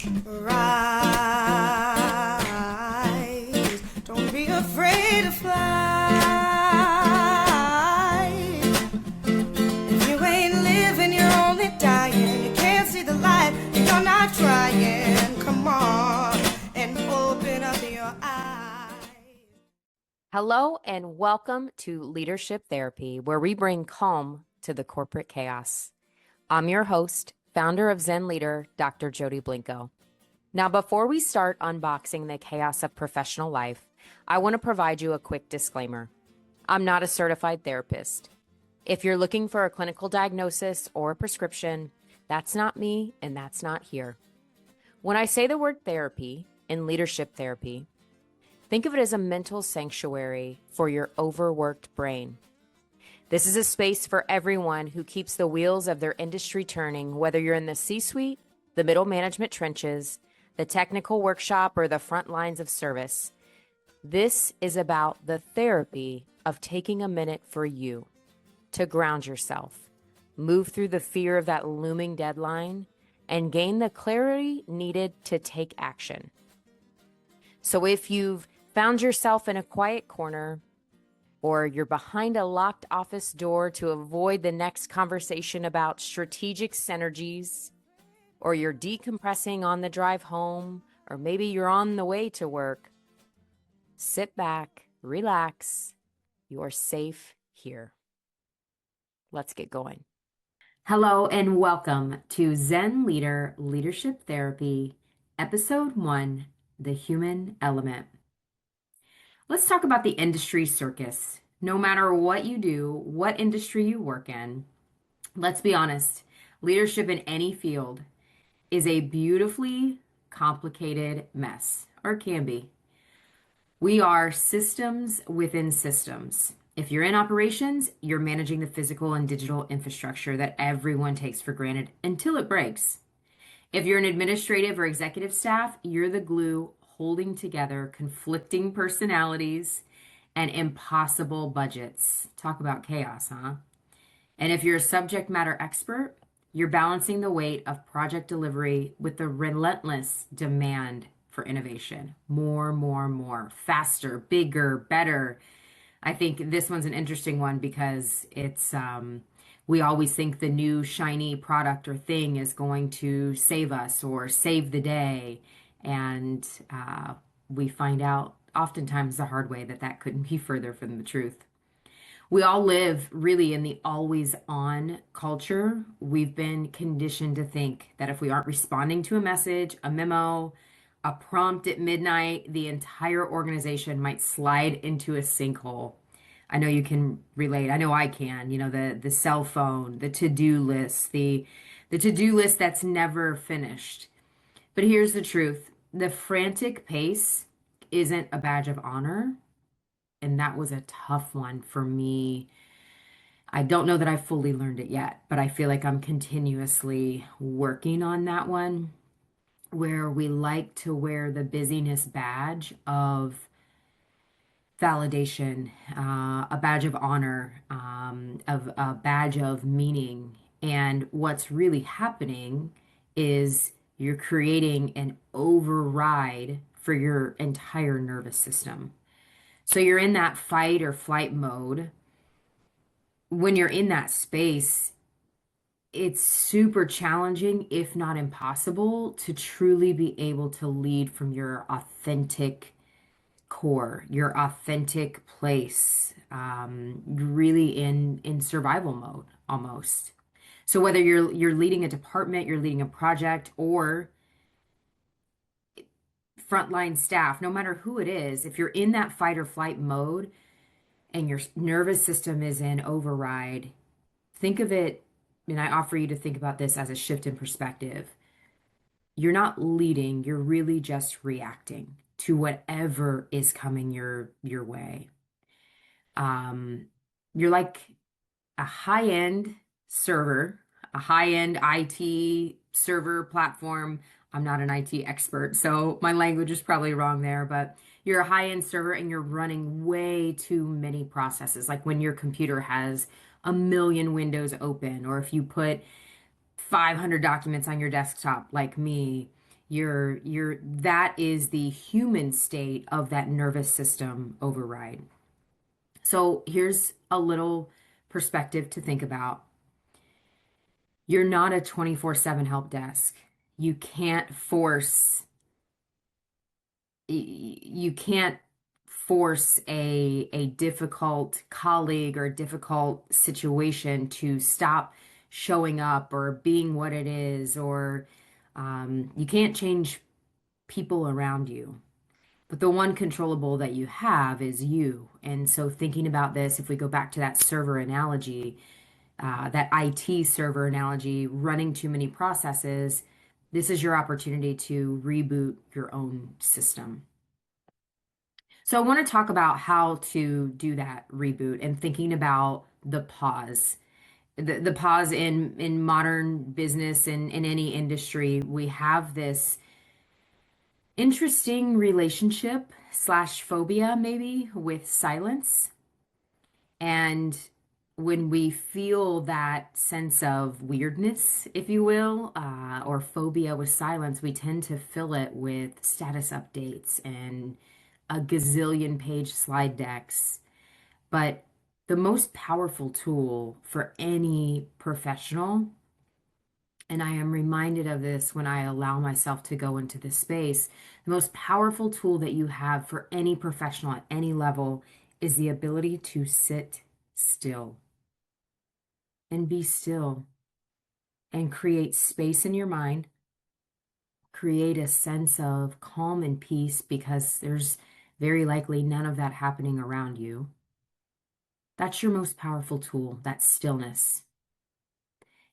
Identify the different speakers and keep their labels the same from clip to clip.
Speaker 1: Rise, don't be afraid to fly. If you ain't living, you're only dying. You can't see the light, you're not trying. Come on and open up your eyes.
Speaker 2: Hello and welcome to Leadership Therapy, where we bring calm to the corporate chaos. I'm your host, founder of Zen Leader, Dr. Jodi Blinco. Now, before we start unboxing the chaos of professional life, I want to provide you a quick disclaimer. I'm not a certified therapist. If you're looking for a clinical diagnosis or a prescription, that's not me and that's not here. When I say the word therapy in leadership therapy, think of it as a mental sanctuary for your overworked brain. This is a space for everyone who keeps the wheels of their industry turning, whether you're in the C-suite, the middle management trenches, the technical workshop, or the front lines of service. This is about the therapy of taking a minute for you to ground yourself, move through the fear of that looming deadline, and gain the clarity needed to take action. So if you've found yourself in a quiet corner, or you're behind a locked office door to avoid the next conversation about strategic synergies, or you're decompressing on the drive home, or maybe you're on the way to work, sit back, relax. You're safe here. Let's get going. Hello and welcome to Zen Leader Leadership Therapy, Episode 1, The Human Element. Let's talk about the industry circus. No matter what you do, what industry you work in, let's be honest, leadership in any field is a beautifully complicated mess, or can be. We are systems within systems. If you're in operations, you're managing the physical and digital infrastructure that everyone takes for granted until it breaks. If you're an administrative or executive staff, you're the glue holding together conflicting personalities and impossible budgets. Talk about chaos, huh? And if you're a subject matter expert, you're balancing the weight of project delivery with the relentless demand for innovation. More, faster, bigger, better. I think this one's an interesting one because it's we always think the new shiny product or thing is going to save us or save the day. And we find out oftentimes the hard way that that couldn't be further from the truth. We all live really in the always on culture. We've been conditioned to think that if we aren't responding to a message, a memo, a prompt at midnight, the entire organization might slide into a sinkhole. I know you can relate. I know I can. You know, the cell phone, the to-do list, the to-do list that's never finished. But here's the truth. The frantic pace isn't a badge of honor. And that was a tough one for me. I don't know that I fully learned it yet, but I feel like I'm continuously working on that one, where we like to wear the busyness badge of validation, a badge of honor, of a badge of meaning. And what's really happening is you're creating an override for your entire nervous system. So you're in that fight or flight mode. When you're in that space, it's super challenging, if not impossible, to truly be able to lead from your authentic core, your authentic place, really in survival mode almost. So whether you're leading a department, you're leading a project, or frontline staff, no matter who it is, if you're in that fight or flight mode and your nervous system is in override, think of it, and I offer you to think about this as a shift in perspective. You're not leading, you're really just reacting to whatever is coming your way. You're like a high-end server, a high-end IT server platform. I'm not an IT expert, so my language is probably wrong there, but you're a high-end server and you're running way too many processes. Like when your computer has a million windows open, or if you put 500 documents on your desktop like me, That is the human state of that nervous system override. So here's a little perspective to think about. You're not a 24/7 help desk. You can't force you can't force a difficult colleague or a difficult situation to stop showing up or being what it is, or you can't change people around you. But the one controllable that you have is you. And so, thinking about this, if we go back to that server analogy, that IT server analogy, running too many processes, this is your opportunity to reboot your own system. So, I want to talk about how to do that reboot and thinking about the pause. The pause in modern business and in any industry, we have this interesting relationship slash phobia maybe with silence. And when we feel that sense of weirdness, if you will, or phobia with silence, we tend to fill it with status updates and a gazillion page slide decks. But the most powerful tool for any professional, and I am reminded of this when I allow myself to go into this space, the most powerful tool that you have for any professional at any level is the ability to sit still and be still and create space in your mind, create a sense of calm and peace because there's very likely none of that happening around you. That's your most powerful tool, that stillness.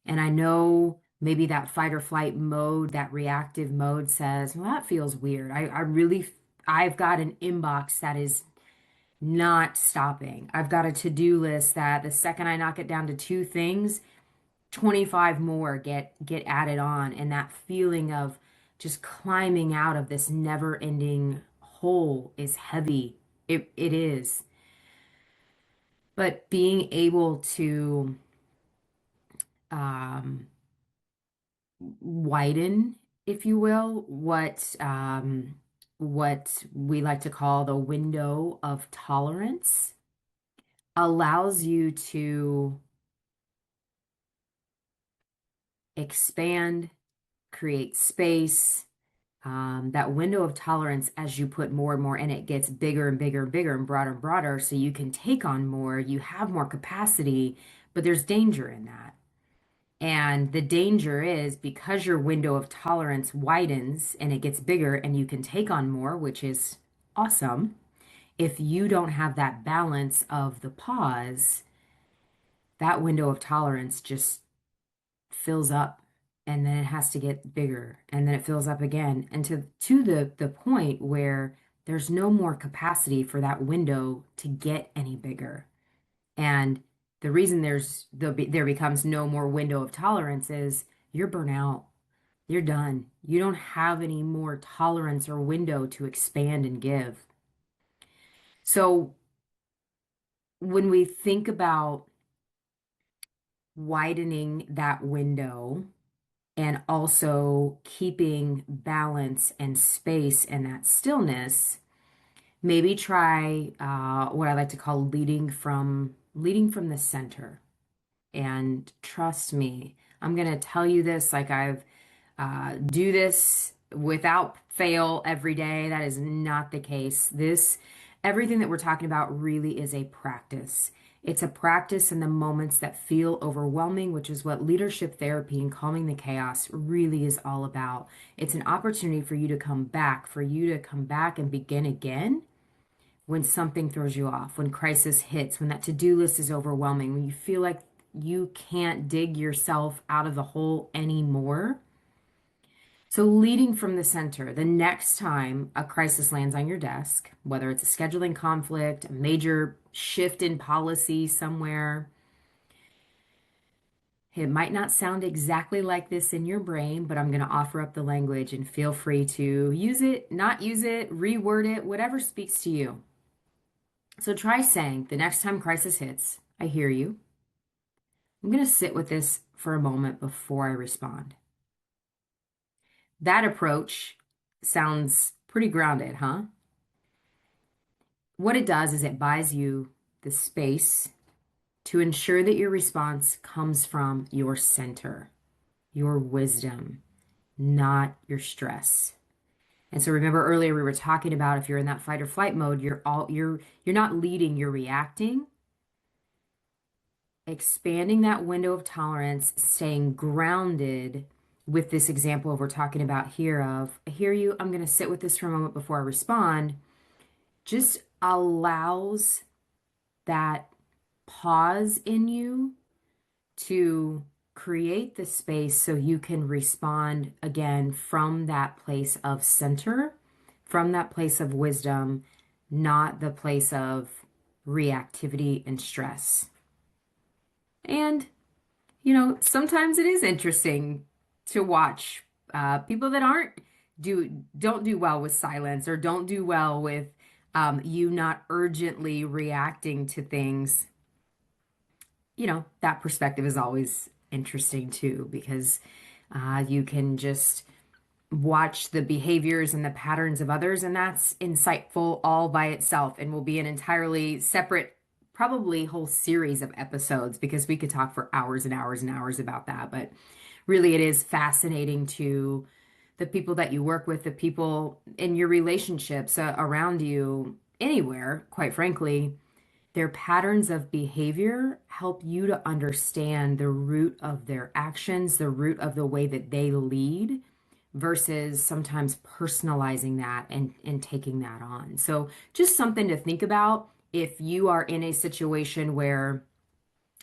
Speaker 2: And I know maybe that fight or flight mode, that reactive mode says, well, that feels weird. I've got an inbox that is not stopping. I've got a to-do list that the second I knock it down to two things, 25 more get added on. And that feeling of just climbing out of this never-ending hole is heavy. It is. But being able to um, widen, if you will, what we like to call the window of tolerance allows you to expand, create space. That window of tolerance, as you put more and more in it, gets bigger and bigger and bigger and broader, so you can take on more, you have more capacity, but there's danger in that. And the danger is because your window of tolerance widens and it gets bigger and you can take on more, which is awesome. If you don't have that balance of the pause, that window of tolerance just fills up and then it has to get bigger and then it fills up again and to the point where there's no more capacity for that window to get any bigger. And the reason there becomes no more window of tolerance is you're burnt out. You're done. You don't have any more tolerance or window to expand and give. So when we think about widening that window and also keeping balance and space and that stillness, maybe try what I like to call leading from the center. And trust me, I'm going to tell you this like I've do this without fail every day. That is not the case. Everything that we're talking about really is a practice. It's a practice in the moments that feel overwhelming, which is what leadership therapy and calming the chaos really is all about. It's an opportunity for you to come back and begin again when something throws you off, when crisis hits, when that to-do list is overwhelming, when you feel like you can't dig yourself out of the hole anymore. So leading from the center, the next time a crisis lands on your desk, whether it's a scheduling conflict, a major shift in policy somewhere, it might not sound exactly like this in your brain, but I'm going to offer up the language and feel free to use it, not use it, reword it, whatever speaks to you. So try saying, the next time crisis hits, I hear you. I'm going to sit with this for a moment before I respond. That approach sounds pretty grounded, huh? What it does is it buys you the space to ensure that your response comes from your center, your wisdom, not your stress. And so remember earlier we were talking about if you're in that fight or flight mode, you're not leading, you're reacting. Expanding that window of tolerance, staying grounded with this example we're talking about here of, I hear you, I'm going to sit with this for a moment before I respond, just allows that pause in you to create the space so you can respond again from that place of center, from that place of wisdom, not the place of reactivity and stress. And, sometimes it is interesting to watch people that don't do well with silence or don't do well with you not urgently reacting to things. That perspective is always interesting too, because you can just watch the behaviors and the patterns of others, and that's insightful all by itself and will be an entirely separate, probably whole series of episodes because we could talk for hours and hours and hours about that. But really, it is fascinating to the people that you work with, the people in your relationships around you, anywhere, quite frankly. Their patterns of behavior help you to understand the root of their actions, the root of the way that they lead, versus sometimes personalizing that and taking that on. So, just something to think about if you are in a situation where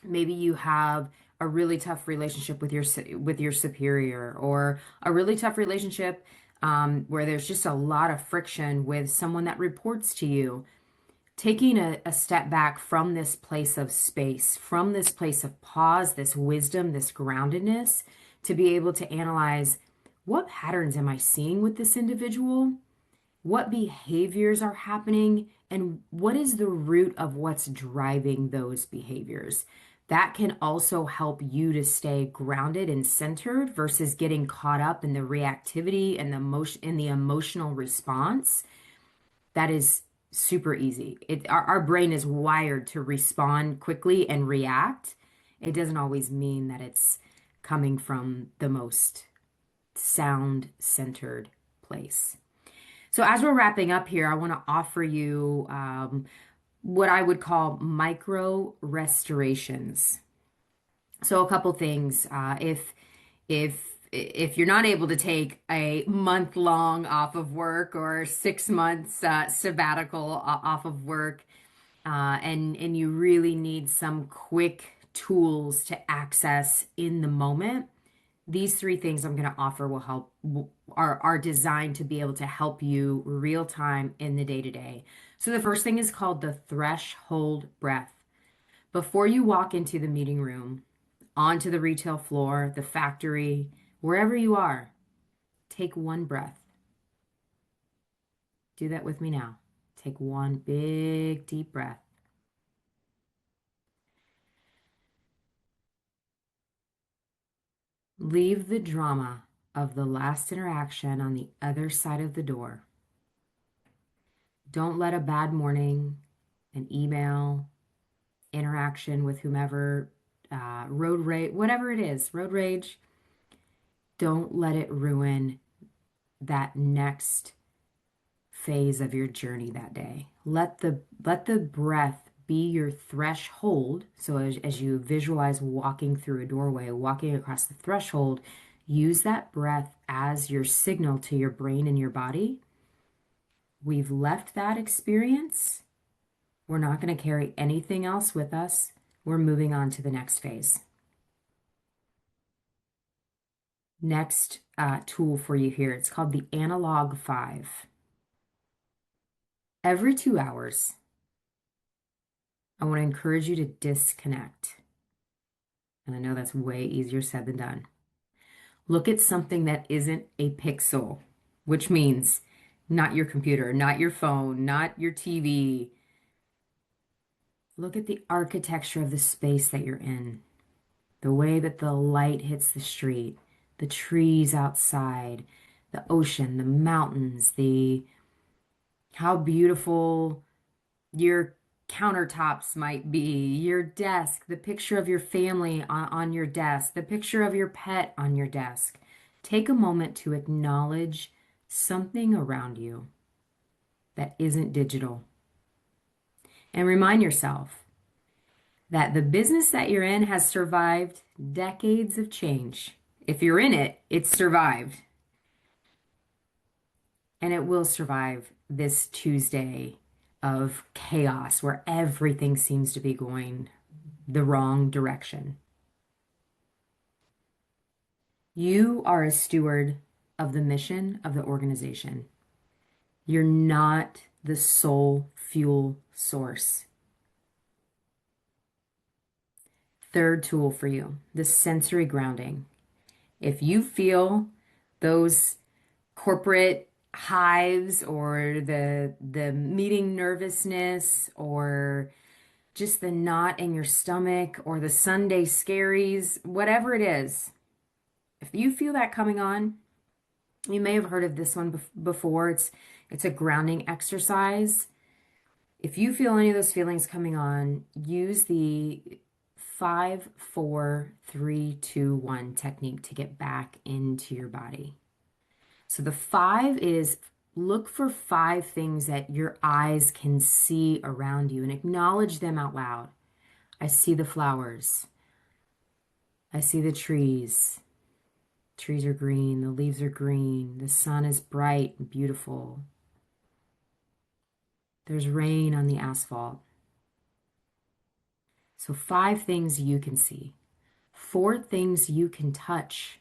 Speaker 2: maybe you have a really tough relationship with your superior, or a really tough relationship where there's just a lot of friction with someone that reports to you. Taking a step back from this place of space, from this place of pause, this wisdom, this groundedness, to be able to analyze, what patterns am I seeing with this individual? What behaviors are happening? And what is the root of what's driving those behaviors? That can also help you to stay grounded and centered versus getting caught up in the reactivity and the emotional response. That is super easy. Our brain is wired to respond quickly and react. It doesn't always mean that it's coming from the most sound centered place. So, as we're wrapping up here, I want to offer you what I would call micro restorations. So, a couple things. If you're not able to take a month long off of work or 6 months sabbatical off of work, and you really need some quick tools to access in the moment, these three things I'm going to offer will help, are designed to be able to help you real time in the day to day. So the first thing is called the threshold breath. Before you walk into the meeting room, onto the retail floor, the factory, wherever you are, take one breath. Do that with me now. Take one big deep breath. Leave the drama of the last interaction on the other side of the door. Don't let a bad morning, an email, interaction with whomever, road rage, whatever it is, road rage, don't let it ruin that next phase of your journey that day. Let the breath be your threshold. So as you visualize walking through a doorway, walking across the threshold, use that breath as your signal to your brain and your body. We've left that experience. We're not going to carry anything else with us. We're moving on to the next phase. Next tool for you here, it's called the analog 5. Every 2 hours, I want to encourage you to disconnect. And I know that's way easier said than done. Look at something that isn't a pixel, which means not your computer, not your phone, not your TV. Look at the architecture of the space that you're in, the way that the light hits the street, the trees outside, the ocean, the mountains, the how beautiful your countertops might be, your desk, the picture of your family on your desk, the picture of your pet on your desk. Take a moment to acknowledge something around you that isn't digital. And remind yourself that the business that you're in has survived decades of change. If you're in it, it's survived. And it will survive this Tuesday of chaos where everything seems to be going the wrong direction. You are a steward of the mission of the organization. You're not the sole fuel source. Third tool for you, the sensory grounding. If you feel those corporate hives or the meeting nervousness or just the knot in your stomach or the Sunday scaries, whatever it is, if you feel that coming on, you may have heard of this one before. It's a grounding exercise. If you feel any of those feelings coming on, use the 5, 4, 3, 2, 1 technique to get back into your body. So the 5 is look for 5 things that your eyes can see around you and acknowledge them out loud. I see the flowers. I see the trees. Trees are green. The leaves are green. The sun is bright and beautiful. There's rain on the asphalt. So 5 things you can see. 4 things you can touch.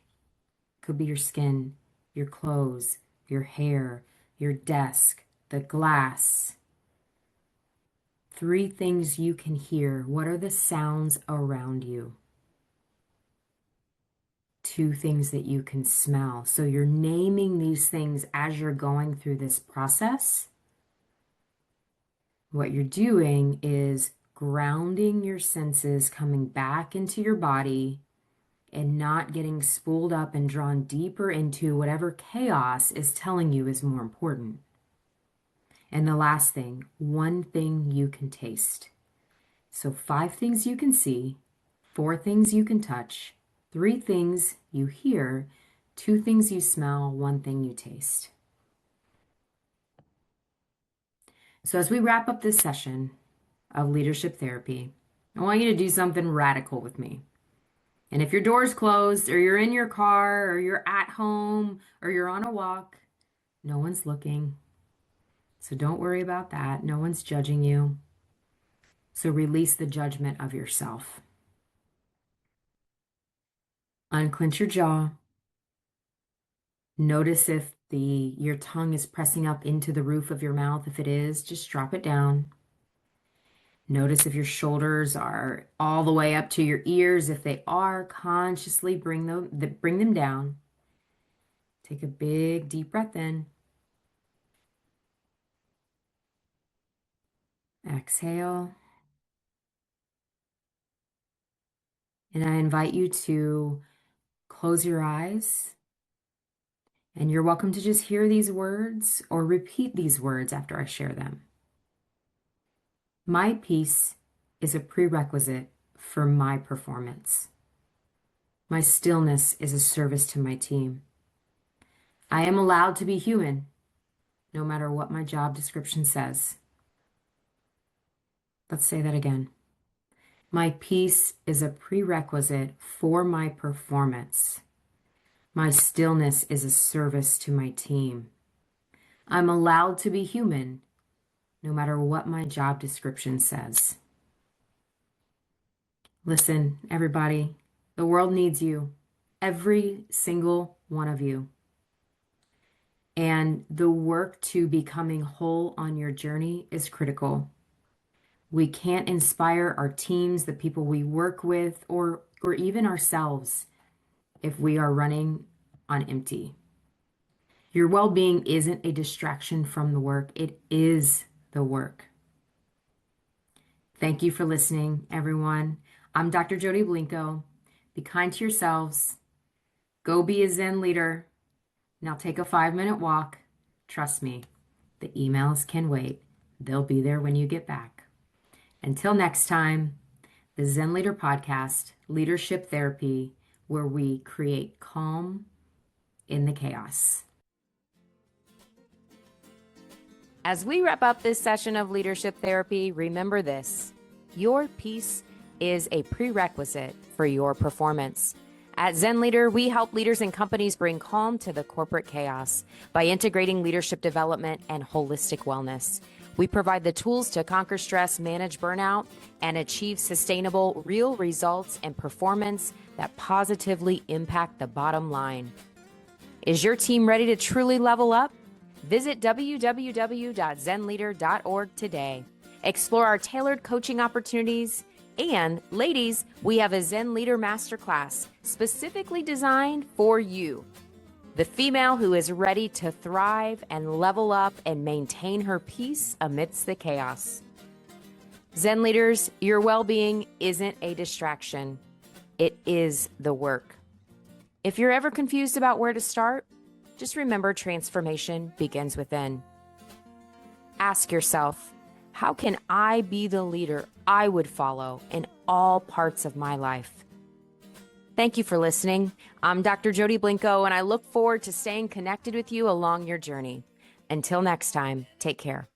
Speaker 2: Could be your skin, your clothes, your hair, your desk, the glass. 3 things you can hear. What are the sounds around you? 2 things that you can smell. So you're naming these things as you're going through this process. What you're doing is grounding your senses, coming back into your body and not getting spooled up and drawn deeper into whatever chaos is telling you is more important. And the last thing, 1 thing you can taste. So 5 things you can see, 4 things you can touch, 3 things you hear, 2 things you smell, 1 thing you taste. So as we wrap up this session of leadership therapy, I want you to do something radical with me. And if your door's closed or you're in your car or you're at home or you're on a walk, no one's looking. So don't worry about that. No one's judging you. So release the judgment of yourself. Unclench your jaw. Notice if your tongue is pressing up into the roof of your mouth. If it is, just drop it down. Notice if your shoulders are all the way up to your ears. If they are, consciously bring them down. Take a big, deep breath in. Exhale. And I invite you to close your eyes. And you're welcome to just hear these words or repeat these words after I share them. My peace is a prerequisite for my performance. My stillness is a service to my team. I am allowed to be human, no matter what my job description says. Let's say that again. My peace is a prerequisite for my performance. My stillness is a service to my team. I'm allowed to be human, no matter what my job description says. Listen, everybody, the world needs you, every single one of you. And the work to becoming whole on your journey is critical. We can't inspire our teams, the people we work with, or even ourselves if we are running on empty. Your well-being isn't a distraction from the work. It is the work. Thank you for listening, everyone. I'm Dr. Jodi Blinco. Be kind to yourselves. Go be a Zen leader. Now take a 5-minute walk. Trust me, the emails can wait. They'll be there when you get back. Until next time, the Zen Leader Podcast, Leadership Therapy, where we create calm in the chaos. As we wrap up this session of Leadership Therapy, remember this: your peace is a prerequisite for your performance. At Zen Leader, we help leaders and companies bring calm to the corporate chaos by integrating leadership development and holistic wellness. We provide the tools to conquer stress, manage burnout, and achieve sustainable, real results and performance that positively impact the bottom line. Is your team ready to truly level up? Visit www.zenleader.org today. Explore our tailored coaching opportunities. And ladies, we have a Zen Leader Masterclass specifically designed for you, the female who is ready to thrive and level up and maintain her peace amidst the chaos. Zen leaders, your well-being isn't a distraction. It is the work. If you're ever confused about where to start, just remember transformation begins within. Ask yourself, how can I be the leader I would follow in all parts of my life? Thank you for listening. I'm Dr. Jodi Blinco, and I look forward to staying connected with you along your journey. Until next time, take care.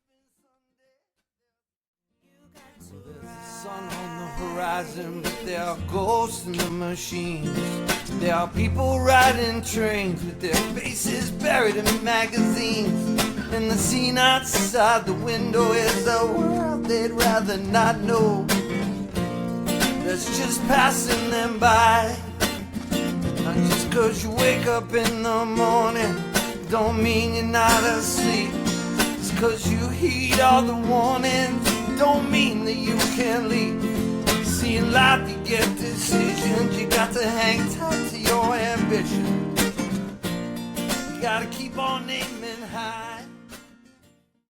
Speaker 3: There's a sun on the horizon, but there are ghosts in the machines. There are people riding trains with their faces buried in magazines. And the scene outside the window is a world they'd rather not know, that's just passing them by. Not just 'cause you wake up in the morning don't mean you're not asleep. Just 'cause you heed all the warnings don't mean that you can't leave. See, in life you get decisions, you got to hang tight to your ambition. You gotta keep on aiming high.